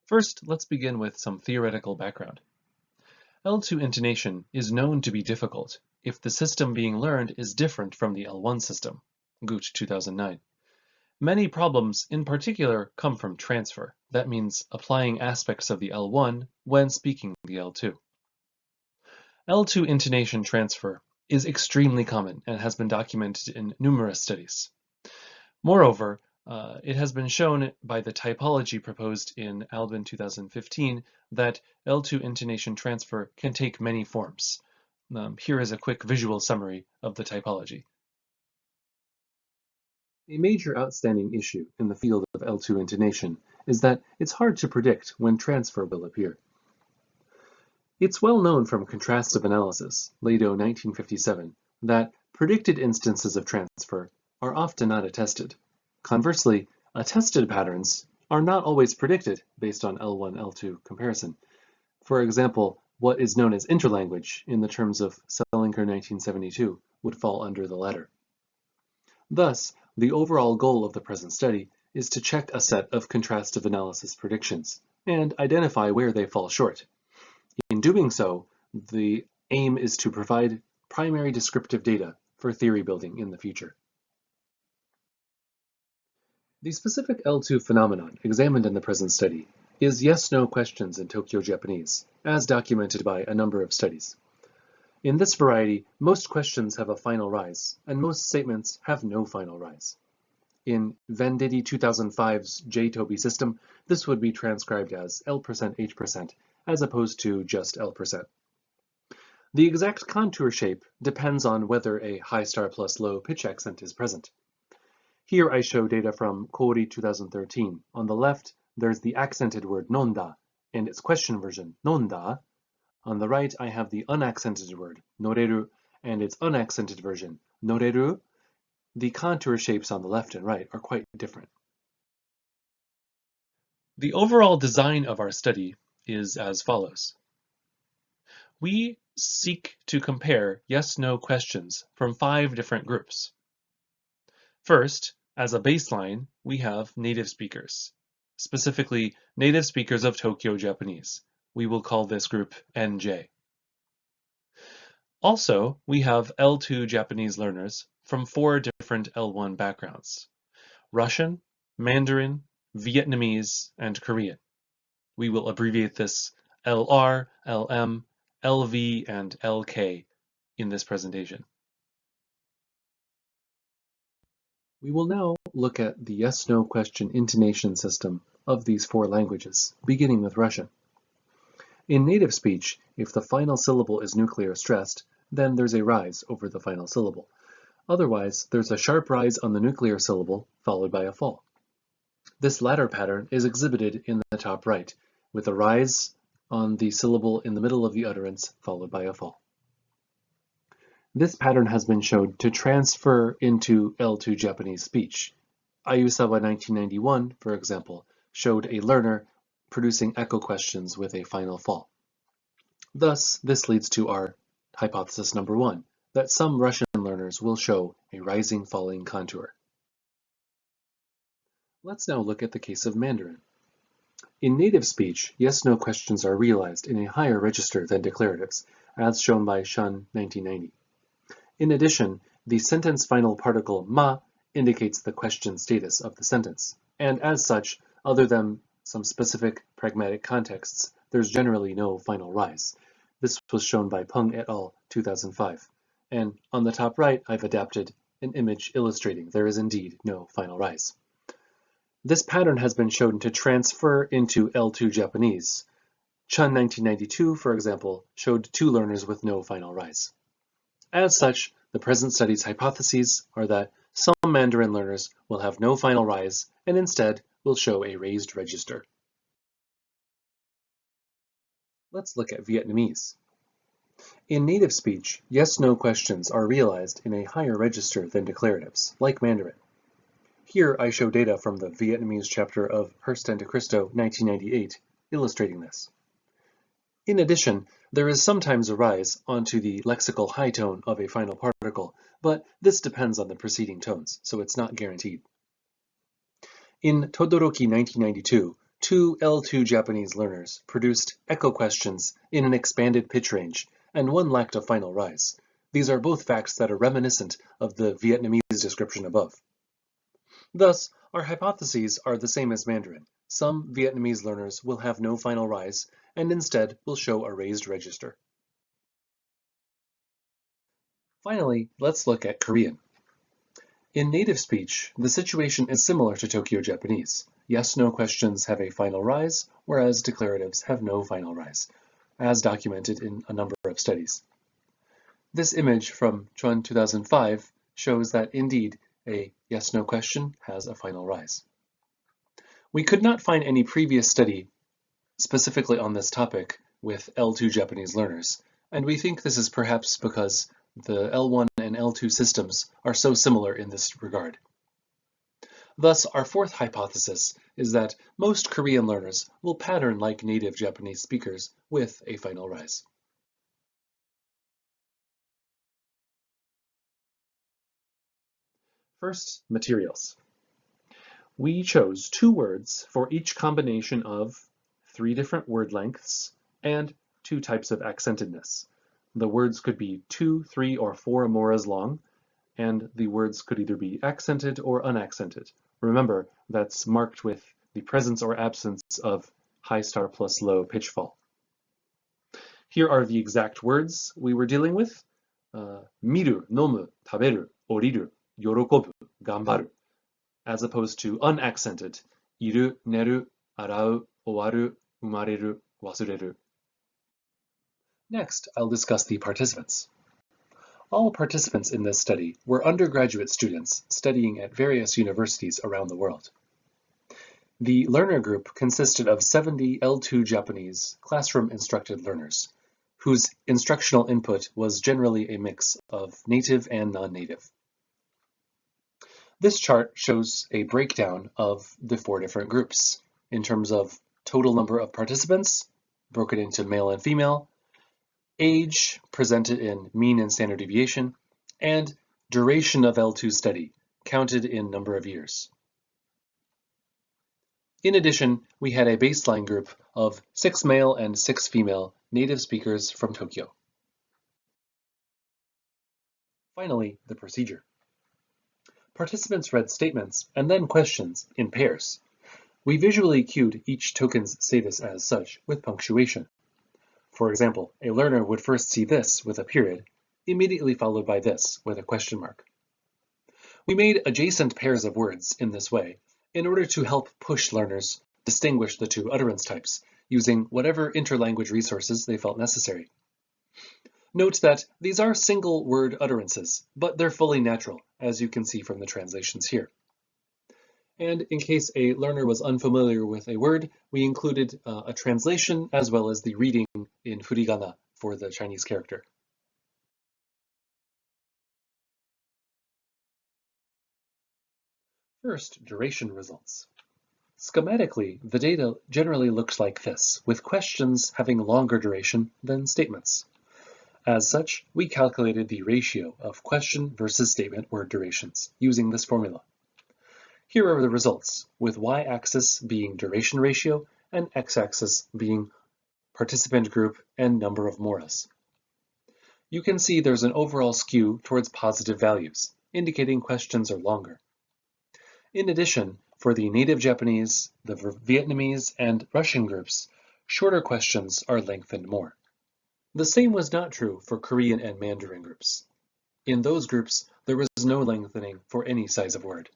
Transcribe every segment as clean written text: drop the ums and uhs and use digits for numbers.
First, let's begin with some theoretical background. L2 intonation is known to be difficult if the system being learned is different from the L1 system, Gooch 2009. Many problems in particular come from transfer. That means applying aspects of the L1 when speaking the L2. L2 intonation transfer is extremely common and has been documented in numerous studies. Moreover, it has been shown by the typology proposed in Albin 2015 that L2 intonation transfer can take many forms. Here is a quick visual summary of the typology. A major outstanding issue in the field of L2 intonation is that it's hard to predict when transfer will appear. It's well known from contrastive analysis, Lado 1957, that predicted instances of transfer are often not attested. Conversely, attested patterns are not always predicted based on L1-L2 comparison. For example, what is known as interlanguage in the terms of Selinker 1972 would fall under the latter. Thus, the overall goal of the present study is to check a set of contrastive analysis predictions and identify where they fall short. In doing so, the aim is to provide primary descriptive data for theory building in the future. The specific L2 phenomenon examined in the present study is yes-no questions in Tokyo Japanese, as documented by a number of studies. In this variety, most questions have a final rise, and most statements have no final rise. In Venditti 2005's J-Toby system, this would be transcribed as L%H%, as opposed to just L%. The exact contour shape depends on whether a high star plus low pitch accent is present. Here I show data from Kori 2013. On the left, there's the accented word nonda, and its question version, nonda. On the right, I have the unaccented word, noreru, and its unaccented version, noreru. The contour shapes on the left and right are quite different. The overall design of our study is as follows. We seek to compare yes-no questions from 5 different groups. First, as a baseline, we have native speakers, specifically native speakers of Tokyo Japanese. We will call this group NJ. Also, we have L2 Japanese learners from 4 different L1 backgrounds: Russian, Mandarin, Vietnamese, and Korean. We will abbreviate this LR, LM, LV, and LK in this presentation. We will now look at the yes-no question intonation system of these 4 languages, beginning with Russian. In native speech, if the final syllable is nuclear stressed, then there's a rise over the final syllable. Otherwise, there's a sharp rise on the nuclear syllable, followed by a fall. This latter pattern is exhibited in the top right, with a rise on the syllable in the middle of the utterance, followed by a fall. This pattern has been shown to transfer into L2 Japanese speech. Ayusawa 1991, for example, showed a learner producing echo questions with a final fall. Thus, this leads to our hypothesis number 1, that some Russian learners will show a rising-falling contour. Let's now look at the case of Mandarin. In native speech, yes-no questions are realized in a higher register than declaratives, as shown by Shun 1990. In addition, the sentence final particle ma indicates the question status of the sentence, and as such, other than some specific pragmatic contexts, there's generally no final rise. This was shown by Peng et al. 2005. And on the top right, I've adapted an image illustrating there is indeed no final rise. This pattern has been shown to transfer into L2 Japanese. Chun 1992, for example, showed 2 learners with no final rise. As such, the present study's hypotheses are that some Mandarin learners will have no final rise and instead will show a raised register. Let's look at Vietnamese. In native speech, yes-no questions are realized in a higher register than declaratives, like Mandarin. Here I show data from the Vietnamese chapter of Hurst and de Cristo 1998, illustrating this. In addition, there is sometimes a rise onto the lexical high tone of a final particle, but this depends on the preceding tones, so it's not guaranteed. In Todoroki 1992, Two L2 Japanese learners produced echo questions in an expanded pitch range, and one lacked a final rise. These are both facts that are reminiscent of the Vietnamese description above. Thus, our hypotheses are the same as Mandarin. Some Vietnamese learners will have no final rise, and instead will show a raised register. Finally, let's look at Korean. In native speech, the situation is similar to Tokyo Japanese. Yes/no questions have a final rise, whereas declaratives have no final rise, as documented in a number of studies. This image from Chun 2005 shows that indeed a yes/no question has a final rise. We could not find any previous study specifically on this topic with L2 Japanese learners, and we think this is perhaps because the L1 and L2 systems are so similar in this regard. Thus, our fourth hypothesis is that most Korean learners will pattern like native Japanese speakers with a final rise. First, materials. We chose 2 words for each combination of 3 different word lengths and 2 types of accentedness. The words could be 2, 3, or 4 moras long, and the words could either be accented or unaccented. Remember, that's marked with the presence or absence of high star plus low pitch fall. Here are the exact words we were dealing with. Miru, nomu, taberu, oriru, yorokobu, ganbaru, as opposed to unaccented, iru, neru, arau, owaru, umareru, wasureru. Next, I'll discuss the participants. All participants in this study were undergraduate students studying at various universities around the world. The learner group consisted of 70 L2 Japanese classroom-instructed learners, whose instructional input was generally a mix of native and non-native. This chart shows a breakdown of the 4 different groups in terms of total number of participants, broken into male and female, age presented in mean and standard deviation, and duration of L2 study counted in number of years. In addition, we had a baseline group of 6 male and 6 female native speakers from Tokyo. Finally, the procedure. Participants read statements and then questions in pairs. We visually cued each token's status as such with punctuation. For example, a learner would first see this with a period, immediately followed by this with a question mark. We made adjacent pairs of words in this way in order to help push learners distinguish the 2 utterance types, using whatever interlanguage resources they felt necessary. Note that these are single word utterances, but they're fully natural, as you can see from the translations here. And in case a learner was unfamiliar with a word, we included a translation as well as the reading in furigana for the Chinese character. First, duration results. Schematically, the data generally looks like this, with questions having longer duration than statements. As such, we calculated the ratio of question versus statement word durations using this formula. Here are the results, with y-axis being duration ratio and x-axis being participant group and number of moras. You can see there's an overall skew towards positive values, indicating questions are longer. In addition, for the native Japanese, the Vietnamese, and Russian groups, shorter questions are lengthened more. The same was not true for Korean and Mandarin groups. In those groups, there was no lengthening for any size of word.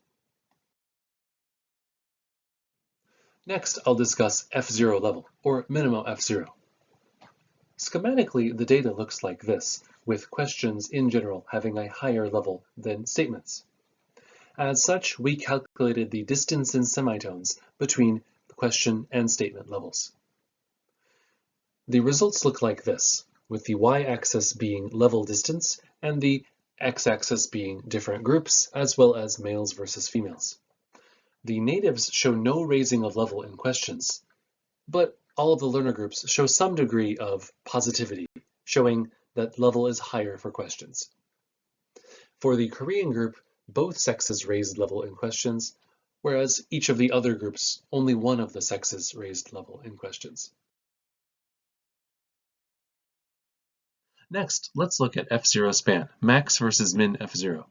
Next, I'll discuss F0 level, or minimum F0. Schematically, the data looks like this, with questions in general having a higher level than statements. As such, we calculated the distance in semitones between the question and statement levels. The results look like this, with the y-axis being level distance and the x-axis being different groups, as well as males versus females. The natives show no raising of level in questions, but all of the learner groups show some degree of positivity, showing that level is higher for questions. For the Korean group, both sexes raised level in questions, whereas each of the other groups, only one of the sexes raised level in questions. Next, let's look at F0 span, max versus min F0.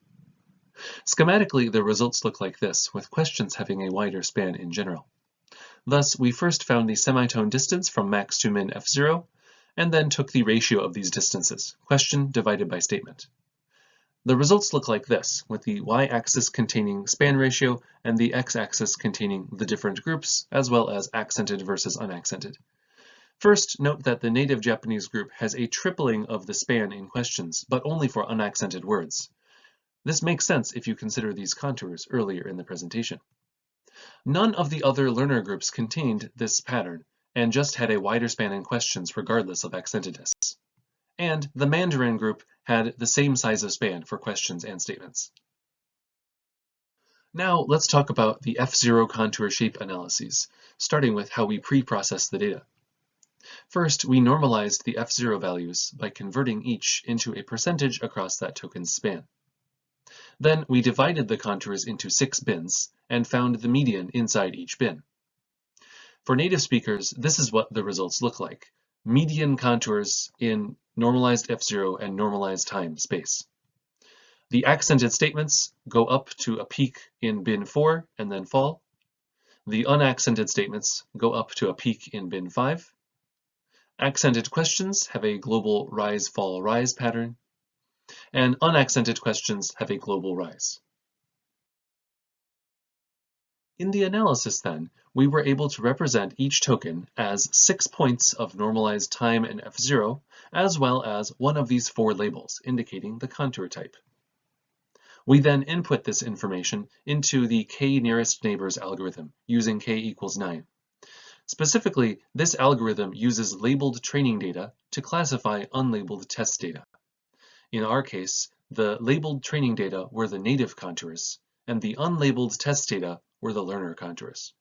Schematically, the results look like this, with questions having a wider span in general. Thus, we first found the semitone distance from max to min F0, and then took the ratio of these distances, question divided by statement. The results look like this, with the y-axis containing span ratio and the x-axis containing the different groups, as well as accented versus unaccented. First, note that the native Japanese group has a tripling of the span in questions, but only for unaccented words. This makes sense if you consider these contours earlier in the presentation. None of the other learner groups contained this pattern, and just had a wider span in questions regardless of accentedness. And the Mandarin group had the same size of span for questions and statements. Now let's talk about the F0 contour shape analyses, starting with how we pre-process the data. First, we normalized the F0 values by converting each into a percentage across that token's span. Then we divided the contours into 6 bins and found the median inside each bin. For native speakers, this is what the results look like. Median contours in normalized F0 and normalized time space. The accented statements go up to a peak in bin 4 and then fall. The unaccented statements go up to a peak in bin 5. Accented questions have a global rise, fall, rise pattern, and unaccented questions have a global rise. In the analysis then, we were able to represent each token as 6 points of normalized time and F0, as well as one of these 4 labels indicating the contour type. We then input this information into the k nearest neighbors algorithm using k equals 9. Specifically, this algorithm uses labeled training data to classify unlabeled test data. In our case, the labeled training data were the native contours, and the unlabeled test data were the learner contours.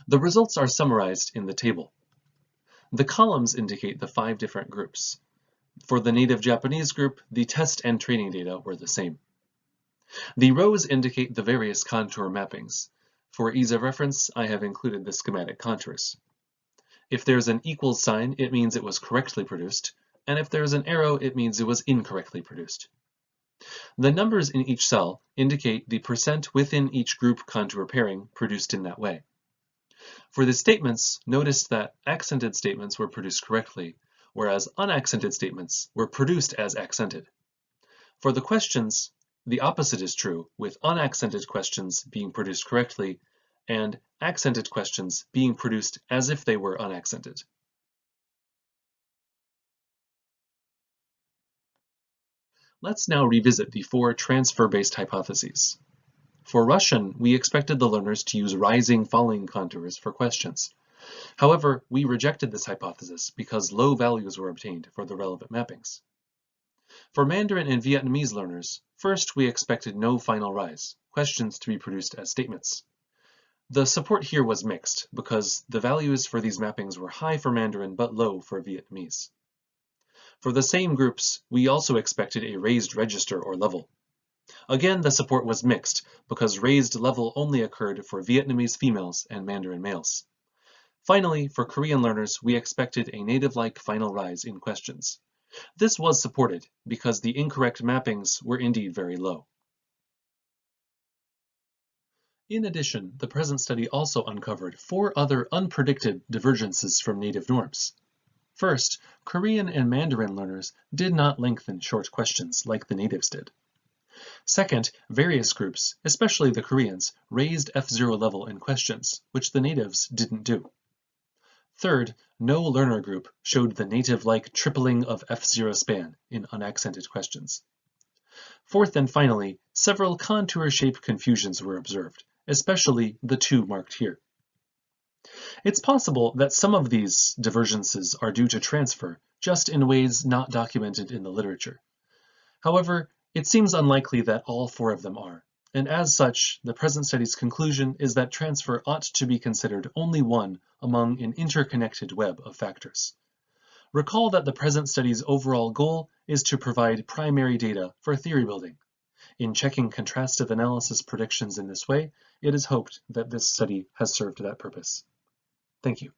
The results are summarized in the table. The columns indicate the 5 different groups. For the native Japanese group, the test and training data were the same. The rows indicate the various contour mappings. For ease of reference, I have included the schematic contours. If there's an equals sign, it means it was correctly produced, and if there's an arrow, it means it was incorrectly produced. The numbers in each cell indicate the percent within each group contour pairing produced in that way. For the statements, notice that accented statements were produced correctly, whereas unaccented statements were produced as accented. For the questions, the opposite is true, with unaccented questions being produced correctly and accented questions being produced as if they were unaccented. Let's now revisit the 4 transfer-based hypotheses. For Russian, we expected the learners to use rising-falling contours for questions. However, we rejected this hypothesis because low values were obtained for the relevant mappings. For Mandarin and Vietnamese learners, first we expected no final rise, questions to be produced as statements. The support here was mixed because the values for these mappings were high for Mandarin but low for Vietnamese. For the same groups, we also expected a raised register or level. Again, the support was mixed because raised level only occurred for Vietnamese females and Mandarin males. Finally, for Korean learners, we expected a native-like final rise in questions. This was supported because the incorrect mappings were indeed very low. In addition, the present study also uncovered 4 other unpredicted divergences from native norms. First, Korean and Mandarin learners did not lengthen short questions like the natives did. Second, various groups, especially the Koreans, raised F0 level in questions, which the natives didn't do. Third, no learner group showed the native-like tripling of F0 span in unaccented questions. Fourth and finally, several contour shape confusions were observed, especially the 2 marked here. It's possible that some of these divergences are due to transfer, just in ways not documented in the literature. However, it seems unlikely that all 4 of them are, and as such, the present study's conclusion is that transfer ought to be considered only one among an interconnected web of factors. Recall that the present study's overall goal is to provide primary data for theory building. In checking contrastive analysis predictions in this way, it is hoped that this study has served that purpose. Thank you.